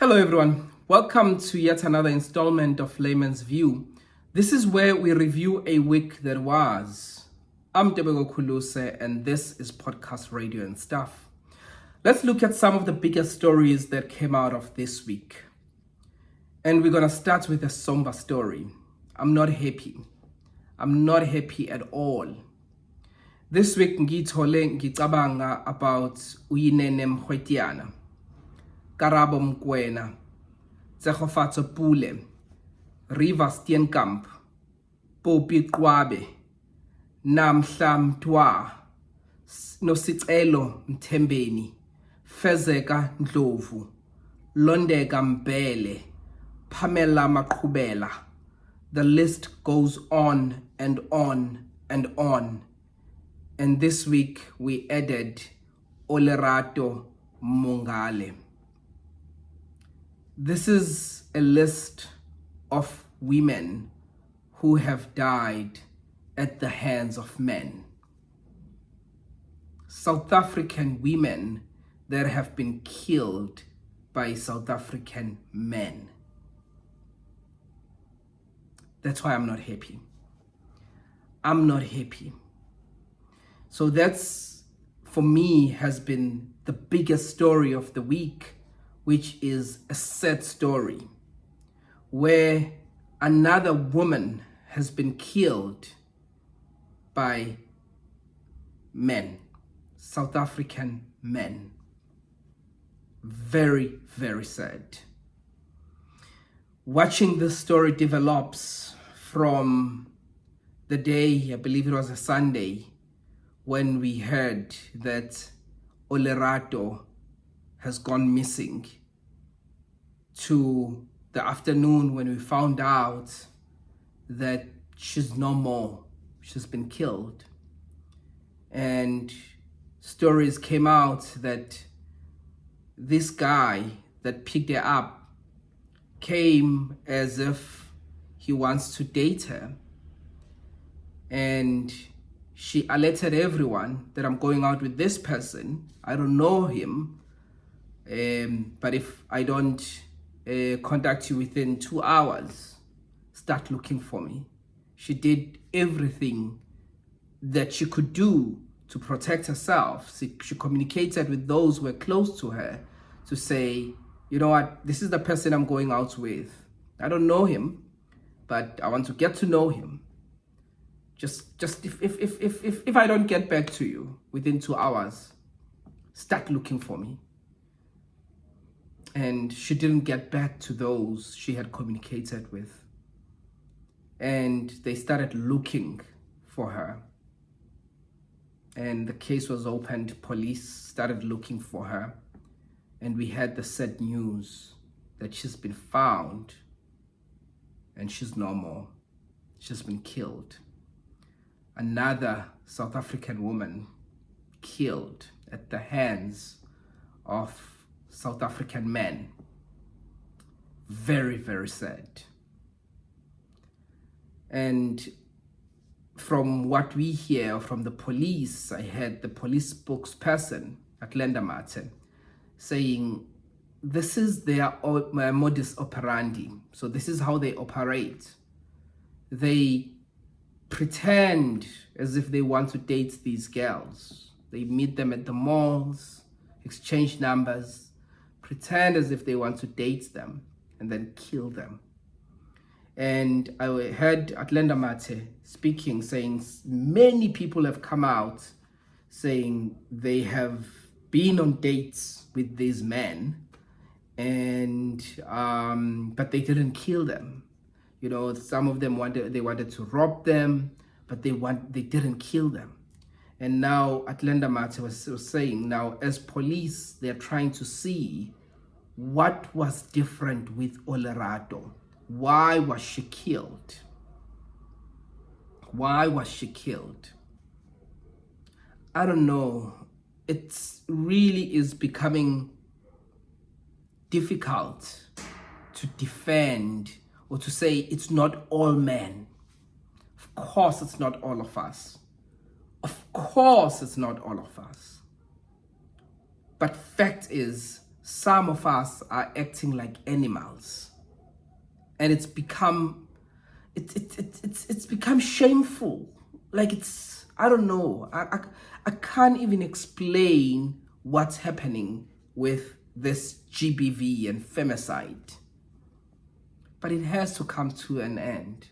Hello everyone, welcome to yet another installment of Layman's View. This is where we review a week that was. I'm Ntobeko Khuluse and this is podcast radio and stuff. Let's look at some of the biggest stories that came out of this week. And we're going to start with a somber story. I'm not happy. I'm not happy at all. This week ngicabanga about Uyinene Mkhwetiana, Karabo Mkwena, Tsegofatso Pule, Riva Steenkamp, Popi Qwabe, Namhla Mtwa, Nosicelo Mthembeni, Fezeka Ndlovu, Londeka Mbele, Pamela Maqhubela. The list goes on and on and on. And this week we added Olerato Mongale. This is a list of women who have died at the hands of men. South African women that have been killed by South African men. That's why I'm not happy. I'm not happy. So that's, for me, has been the biggest story of the week, which is a sad story where another woman has been killed by men, South African men. Very, very sad. Watching this story develops from the day, I believe it was a Sunday, when we heard that Olerato has gone missing, to the afternoon when we found out that she's no more, she's been killed. And stories came out that this guy that picked her up came as if he wants to date her, and she alerted everyone that I'm going out with this person. I don't know him, but if I don't contact you within 2 hours, start looking for me. She did everything that she could do to protect herself. She communicated with those who were close to her to say, you know what, this is the person I'm going out with. I don't know him, but I want to get to know him. Just if I don't get back to you within 2 hours, start looking for me. And she didn't get back to those she had communicated with. And they started looking for her. And the case was opened. Police started looking for her. And we had the sad news that she's been found and she's no more. She's been killed. Another South African woman killed at the hands of South African men. Very, very sad. And from what we hear from the police, I heard the police spokesperson at Martin saying this is their modus operandi. So this is how they operate. They pretend as if they want to date these girls. They meet them at the malls, exchange numbers, pretend as if they want to date them, and then kill them. And I heard Atlenda Mate speaking, saying many people have come out saying they have been on dates with these men, and but they didn't kill them. You know, some of them wanted to rob them, but they didn't kill them. And now Atlenda Mate was saying, now as police, they're trying to see what was different with Olerato. Why was she killed? Why was she killed? I don't know. It really is becoming difficult to defend or to say it's not all men. Of course it's not all of us. Of course it's not all of us. But fact is, some of us are acting like animals, and it's become shameful. Like, it's, I don't know, I can't even explain what's happening with this GBV and femicide, but it has to come to an end.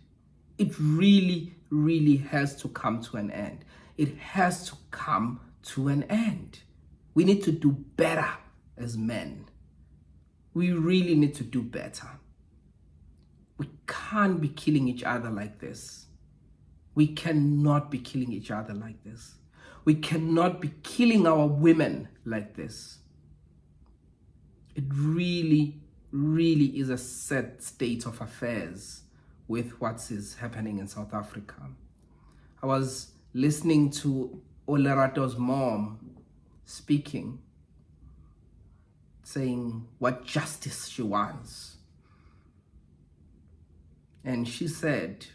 It really, really has to come to an end. It has to come to an end. We need to do better as men. We really need to do better. We can't be killing each other like this. We cannot be killing each other like this. We cannot be killing our women like this. It really, really is a sad state of affairs with what is happening in South Africa. I was listening to Olerato's mom speaking, saying what justice she wants. And she said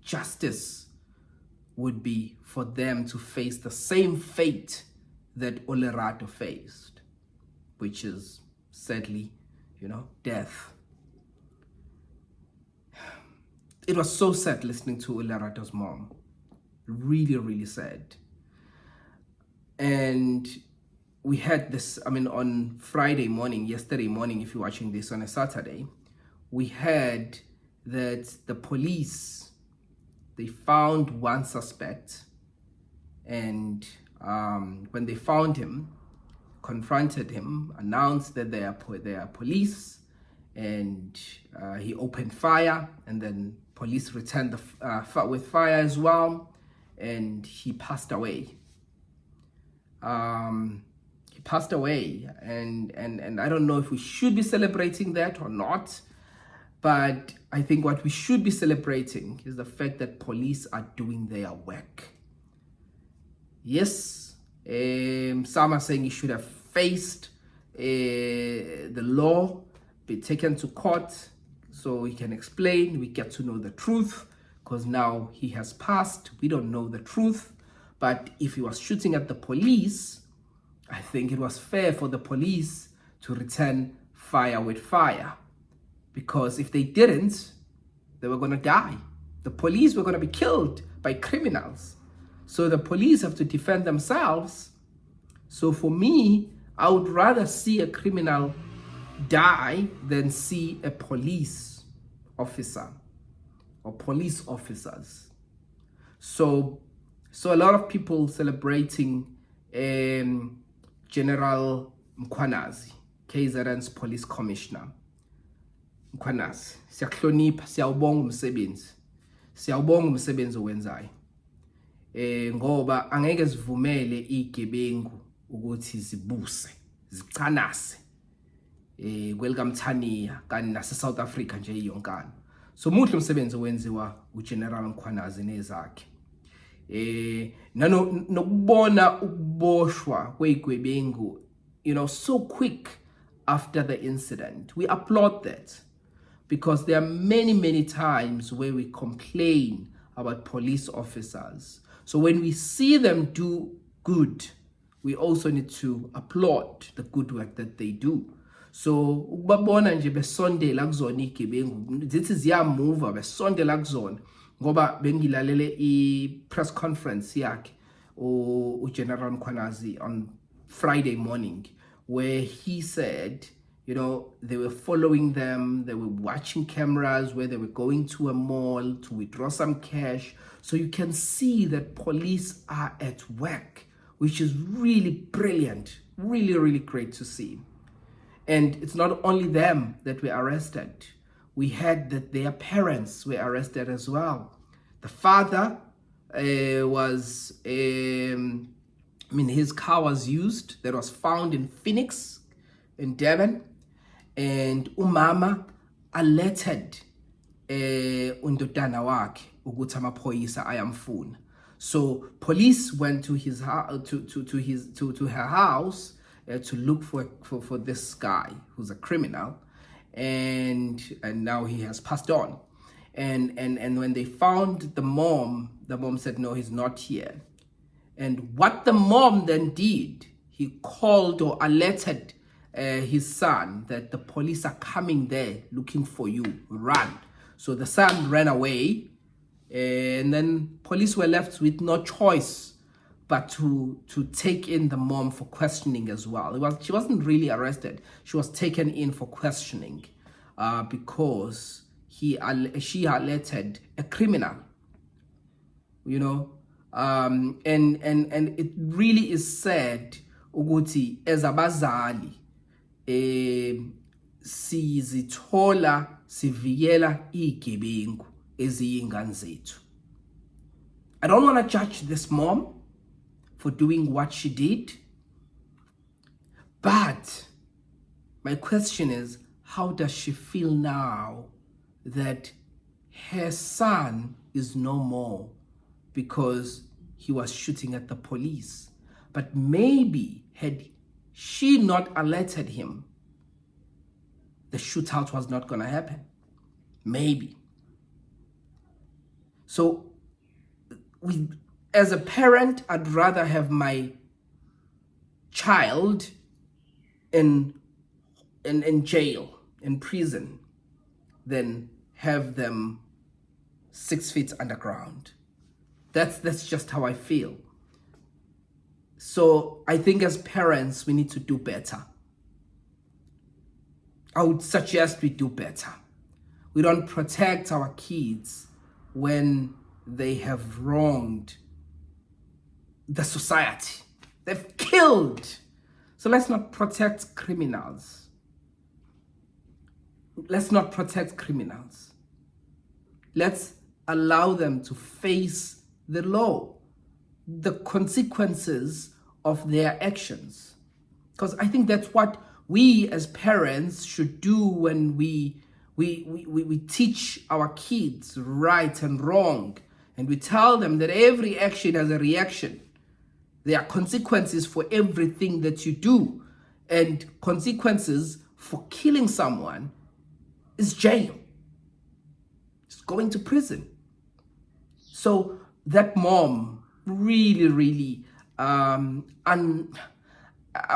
justice would be for them to face the same fate that Olerato faced, which is sadly, death. It was so sad listening to Olerato's mom. Really, really sad. And we had this, on Friday morning, yesterday morning, if you're watching this on a Saturday, we had that the police, they found one suspect, and when they found him, confronted him, announced that they are police, and he opened fire, and then police returned with fire as well, and he passed away. He passed away, and I don't know if we should be celebrating that or not, but I think what we should be celebrating is the fact that police are doing their work. Yes, some are saying he should have faced the law, be taken to court so he can explain, we get to know the truth, because now he has passed, we don't know the truth. But if he was shooting at the police, I think it was fair for the police to return fire with fire. Because if they didn't, they were going to die. The police were going to be killed by criminals. So the police have to defend themselves. So for me, I would rather see a criminal die than see a police officer or police officers. So a lot of people celebrating General Mkhwanazi, KZN's police commissioner. Mkhwanazi, siyakuhlonipha, siyawubonga umsebenzi. Siyawubonga umsebenzi owenzayo. Ngoba angeke sivumele igebengu ukuthi zibuse, zichanase. Kwelikamthaniya kanti nase South Africa nje iyonkana. So muhle umsebenzi owenziwa uGeneral Mkhwanazi nezakhe. Nokubona ukuboshwa kweyigwebengu, so quick after the incident. We applaud that, because there are many, many times where we complain about police officers. So when we see them do good, we also need to applaud the good work that they do. So ukubabona nje besondela kuzona igebengu, zithi ziyamuva besondela kuzona, ngoba bengilalele i-press conference yakhe uGeneral Mkhwanazi on Friday morning, where he said, they were following them, they were watching cameras where they were going to a mall to withdraw some cash. So you can see that police are at work, which is really brilliant, really, really great to see. And it's not only them that were arrested. We heard that their parents were arrested as well. The father was, his car was used, that was found in Phoenix, in Devon, and umama alerted undodana wakhe ukuthi amaphoyisa ayamfuna. So police went to his to her house to look for this guy who's a criminal, and now he has passed on. And when they found the mom said, no, he's not here. And what the mom then did, he called or alerted his son that the police are coming there looking for you, run. So the son ran away, and then police were left with no choice but to take in the mom for questioning as well. She wasn't really arrested. She was taken in for questioning because she alerted a criminal, you know. And it really is sad ukuthi as abazali sizithola sivikela igebengu eziyingane zethu. I don't want to judge this mom for doing what she did, but my question is, how does she feel now that her son is no more because he was shooting at the police? But maybe had she not alerted him, the shootout was not going to happen. Maybe. So as a parent, I'd rather have my child in jail, in prison, than have them 6 feet underground. That's just how I feel. So I think as parents, we need to do better. I would suggest we do better. We don't protect our kids when they have wronged the society. They've killed. So let's not protect criminals. Let's not protect criminals. Let's allow them to face the law, the consequences of their actions. Because I think that's what we as parents should do when we teach our kids right and wrong, and we tell them that every action has a reaction. There are consequences for everything that you do, and consequences for killing someone is jail. It's going to prison. So that mom really I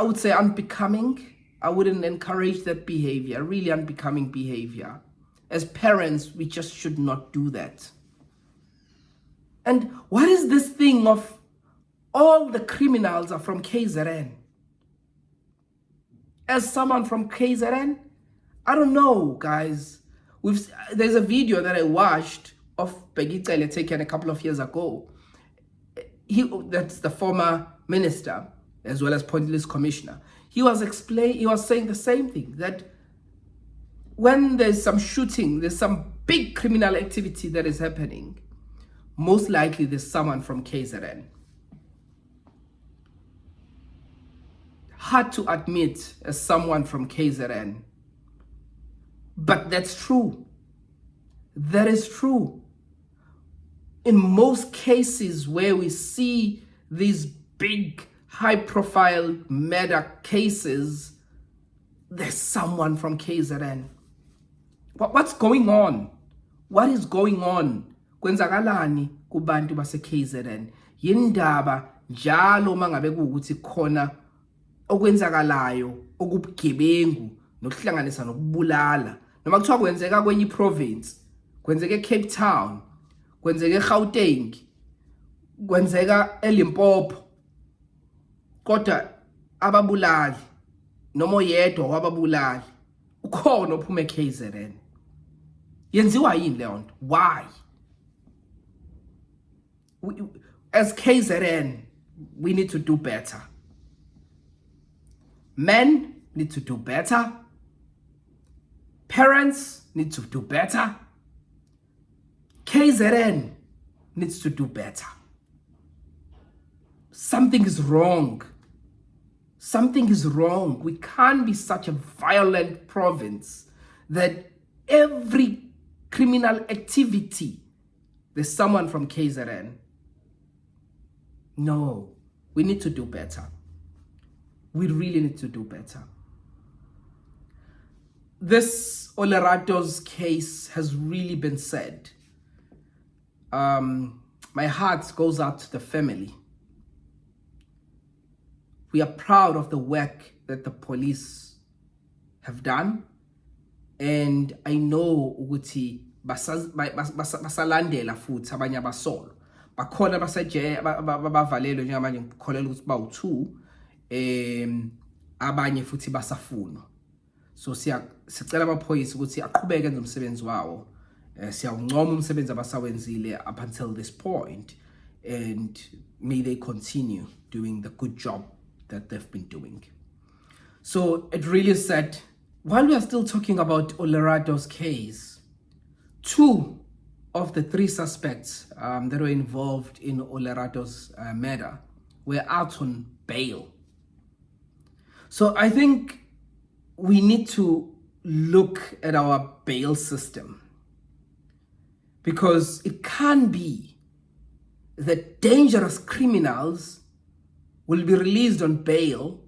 would say unbecoming. I wouldn't encourage that behavior, really unbecoming behavior. As parents, we just should not do that. And what is this thing of all the criminals are from KZN? As someone from KZN, I don't know, guys. There's a video that I watched of Begitele taken a couple of years ago. That's the former minister, as well as Police Commissioner. He was saying the same thing, that when there's some shooting, there's some big criminal activity that is happening, most likely there's someone from KZN. Hard to admit as someone from KZN, but that's true. That is true. In most cases where we see these big high-profile murder cases, there's someone from KZN. What's going on? What is going on? Kwenzakalani kubantu base KZN? Yindaba njalo mangabe kuukuthi khona okwenzakalayo okubugebengu nokuhlanganisa nokubulala, noma kuthiwa kwenzeka kwenye province, kwenzeka eCape Town, kwenzeka eGauteng, kwenzeka eLimpopo, kodwa ababulali noma oyedwa wababulali ukhona ophuma eKZN. Yenziwa yini leyo nto? Why? As KZN, we need to do better. Men need to do better. Parents need to do better. KZN needs to do better. Something is wrong. Something is wrong. We can't be such a violent province that every criminal activity, there's someone from KZN. No, we need to do better. We really need to do better. This Olerato's case has really been sad. My heart goes out to the family. We are proud of the work that the police have done, and I know ukuthi basalandela futhi abanye abasolo bakhona bavalelwe njengamanje ngikholelwa ukuthi bawu2 abanye futhi basafunwa. So sicela amaphoyisa ukuthi aqhubeke enze umsebenzi wawo. Siyawuncoma umsebenzi abasawenzile up until this point, and may they continue doing the good job that they've been doing. So it really is sad. While we are still talking about Olerato's case, 2 of the 3 suspects that were involved in Olerato's murder were out on bail. So I think we need to look at our bail system, because it can't be that dangerous criminals will be released on bail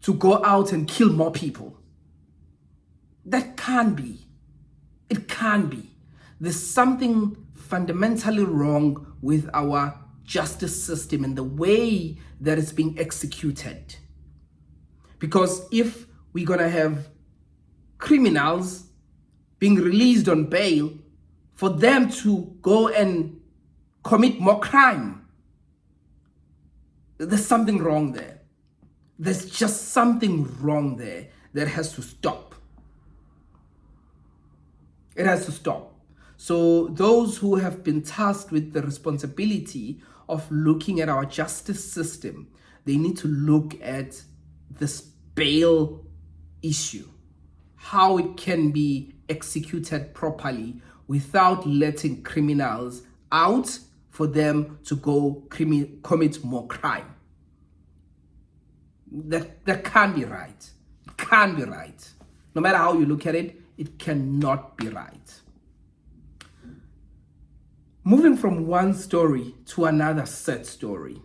to go out and kill more people. That can't be. It can't be. There's something fundamentally wrong with our justice system and the way that it's being executed. Because if we're going to have criminals being released on bail for them to go and commit more crime, there's something wrong there. There's just something wrong there that has to stop. It has to stop. So those who have been tasked with the responsibility of looking at our justice system, they need to look at this bail issue, how it can be executed properly without letting criminals out for them to go commit more crime. That can't be right. It can't be right. No matter how you look at it, it cannot be right. Moving from one story to another sad story.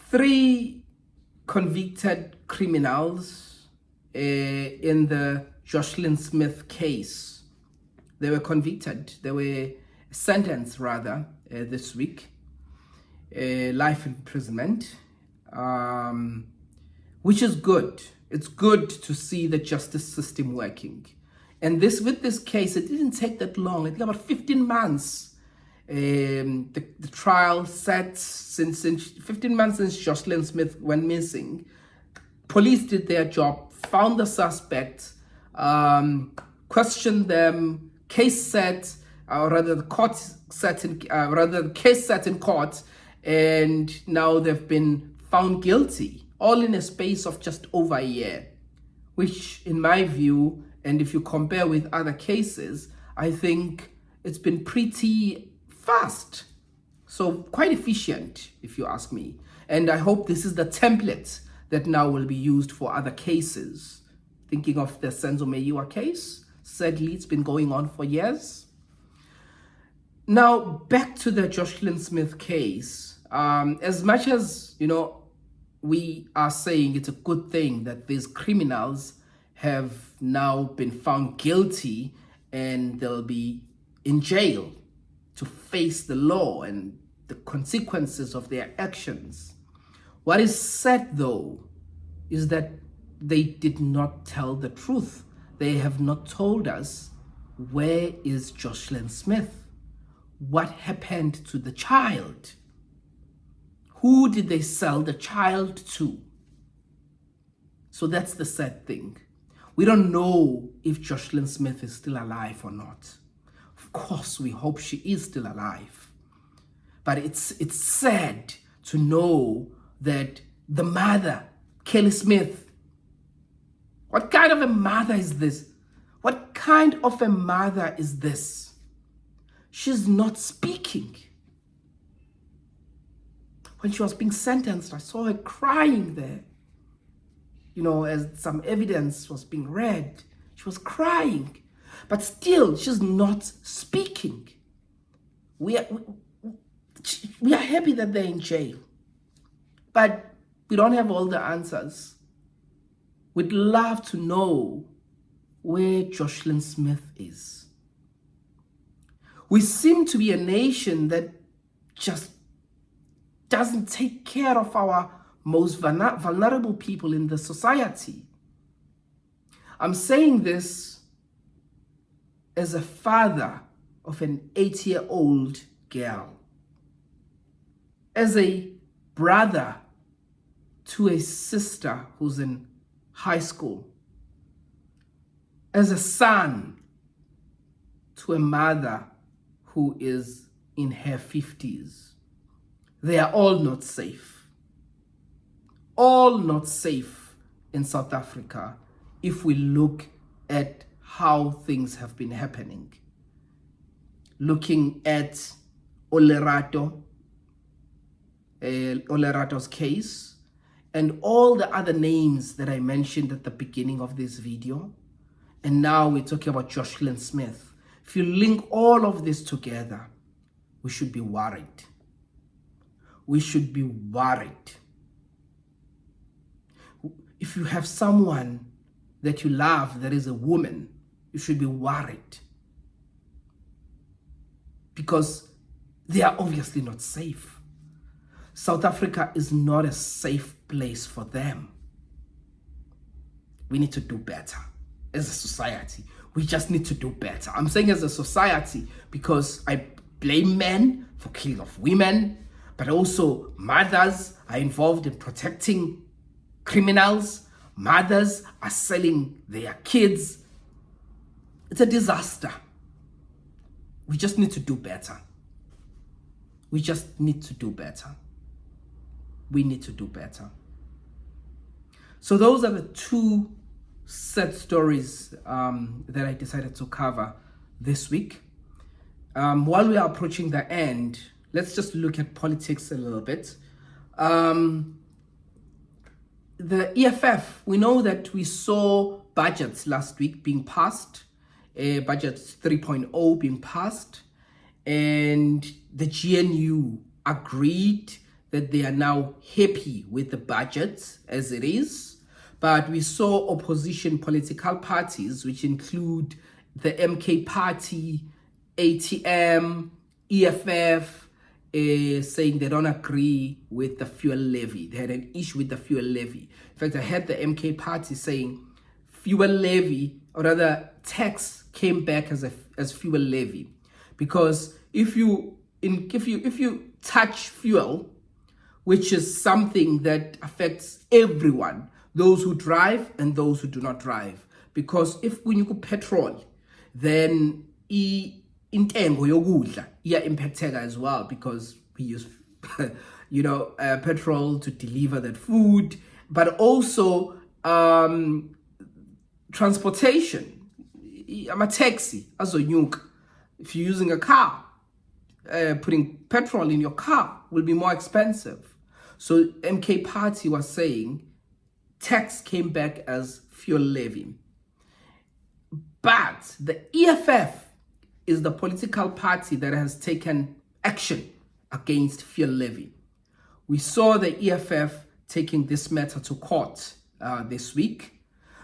3 convicted criminals in the Joshlin Smith case. They were convicted. They were sentenced rather this week. Life imprisonment, which is good. It's good to see the justice system working. And with this case, it didn't take that long. It took about 15 months. The trial sat since 15 months since Joshlin Smith went missing. Police did their job, found the suspect, questioned them, case set, the case set in court, and now they've been found guilty, all in a space of just over a year, which in my view, and if you compare with other cases, I think it's been pretty fast. So quite efficient, if you ask me. And I hope this is the template that now will be used for other cases. Thinking of the Senzo Meyiwa case, sadly, it's been going on for years. Now, back to the Joshlin Smith case. As much as, we are saying it's a good thing that these criminals have now been found guilty and they'll be in jail to face the law and the consequences of their actions. What is sad, though, is that they did not tell the truth. They have not told us, where is Joshlin Smith? What happened to the child? Who did they sell the child to? So that's the sad thing. We don't know if Joshlin Smith is still alive or not. Of course, we hope she is still alive. But it's sad to know that the mother, Kelly Smith, what kind of a mother is this? What kind of a mother is this? She's not speaking. When she was being sentenced, I saw her crying there. As some evidence was being read, she was crying. But still, she's not speaking. We are happy that they're in jail. But we don't have all the answers. We'd love to know where Joshlin Smith is. We seem to be a nation that just doesn't take care of our most vulnerable people in the society. I'm saying this as a father of an 8-year-old girl, as a brother to a sister who's in high school, as a son to a mother who is in her 50s. They are all not safe. All not safe in South Africa if we look at how things have been happening. Looking at Olerato's case, and all the other names that I mentioned at the beginning of this video. And now we're talking about Joshlin Smith. If you link all of this together, we should be worried. We should be worried. If you have someone that you love that is a woman, you should be worried. Because they are obviously not safe. South Africa is not a safe place for them. We need to do better as a society. We just need to do better. I'm saying as a society because I blame men for killing of women, but also mothers are involved in protecting criminals. Mothers are selling their kids. It's a disaster. We just need to do better. We just need to do better. We need to do better. So those are the two sad stories that I decided to cover this week. While we are approaching the end, let's just look at politics a little bit. The EFF, we know that we saw budgets last week being passed, budget 3.0 being passed, and the GNU agreed that they are now happy with the budget as it is. But we saw opposition political parties, which include the MK Party, ATM, EFF, saying they don't agree with the fuel levy. They had an issue with the fuel levy. In fact, I heard the MK Party saying fuel levy, or rather tax, came back as fuel levy, because if you touch fuel, which is something that affects everyone, those who drive and those who do not drive. Because if when you go petrol, then intengo yokudla impacteka as well, because we use petrol to deliver that food, but also transportation. I'm a taxi azonyuka. If you're using a car, putting petrol in your car will be more expensive. So MK Party was saying tax came back as fuel levy. But the EFF is the political party that has taken action against fuel levy. We saw the EFF taking this matter to court this week.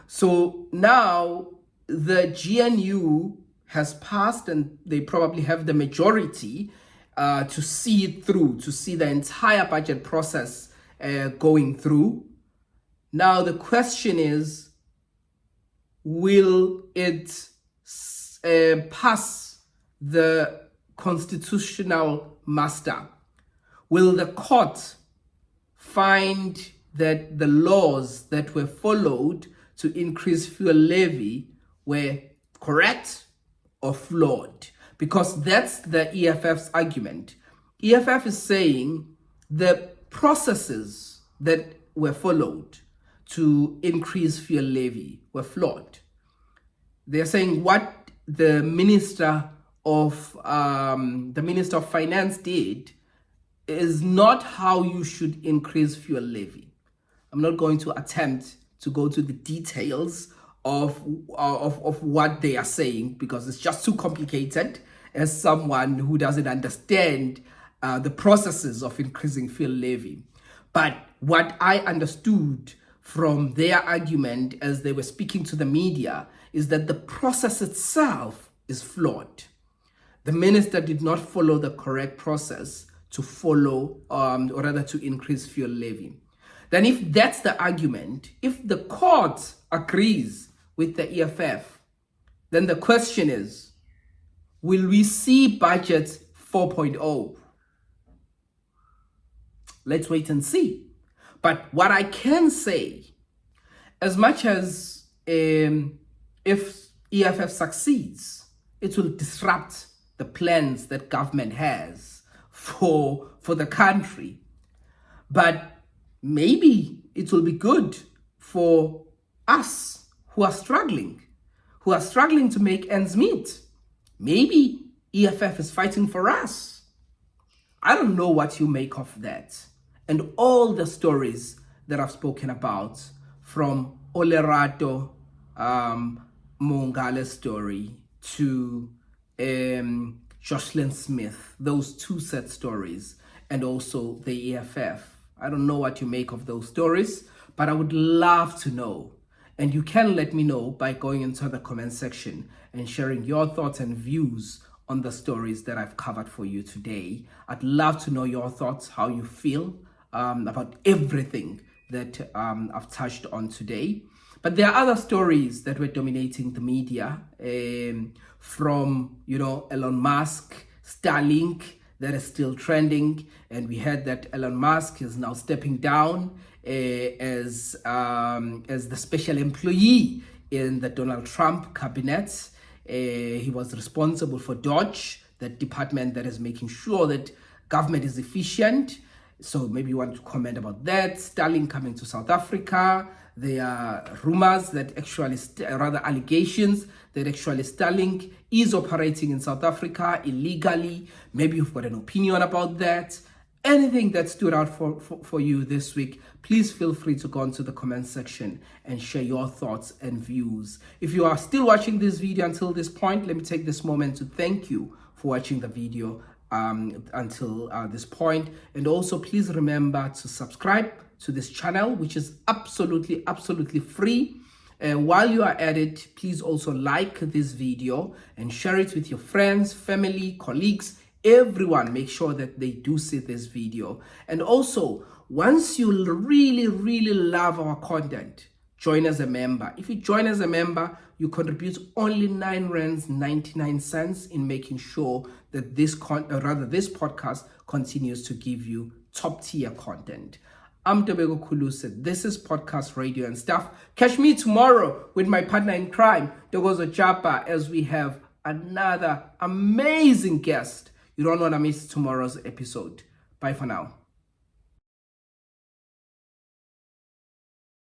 So now the GNU has passed, and they probably have the majority to see it through, to see the entire budget process going through. Now the question is, will it pass the constitutional muster? Will the court find that the laws that were followed to increase fuel levy were correct or flawed? Because that's the EFF's argument. EFF is saying the processes that were followed to increase fuel levy were flawed. They're saying what the Minister of Finance did is not how you should increase fuel levy. I'm not going to attempt to go to the details of what they are saying, because it's just too complicated as someone who doesn't understand the processes of increasing fuel levy. But what I understood from their argument as they were speaking to the media is that the process itself is flawed. The minister did not follow the correct process to follow, or rather to increase fuel levy. Then if that's the argument, if the court agrees with the EFF, then the question is, will we see budget 4.0? Let's wait and see. But what I can say, as much as if EFF succeeds, it will disrupt the plans that government has for the country. But maybe it will be good for us who are struggling to make ends meet. Maybe EFF is fighting for us. I don't know what you make of that. And all the stories that I've spoken about, from Olerato Mongale story to Joshlin Smith, those two set stories, and also the EFF. I don't know what you make of those stories, but I would love to know. And you can let me know by going into the comment section and sharing your thoughts and views on the stories that I've covered for you today. I'd love to know your thoughts, how you feel about everything that I've touched on today. But there are other stories that were dominating the media, from, Elon Musk, Starlink, that is still trending. And we heard that Elon Musk is now stepping down as the special employee in the Donald Trump cabinet. He was responsible for DOGE, that department that is making sure that government is efficient. So maybe you want to comment about that. Starlink coming to South Africa. There are rumors that allegations that actually Starlink is operating in South Africa illegally. Maybe you've got an opinion about that. Anything that stood out for you this week, please feel free to go into the comment section and share your thoughts and views. If you are still watching this video until this point, let me take this moment to thank you for watching the video until this point. And also, please remember to subscribe to this channel, which is absolutely free. While you are at it, please also like this video and share it with your friends, family, colleagues, everyone. Make sure that they do see this video. And also, once you really love our content, join as a member. If you join as a member, you contribute only R9.99 in making sure that this podcast continues to give you top tier content. I'm Ntobeko Khuluse. This is Podcast Radio and Stuff. Catch me tomorrow with my partner in crime, Dogozo Japa, as we have another amazing guest. You don't want to miss tomorrow's episode. Bye for now.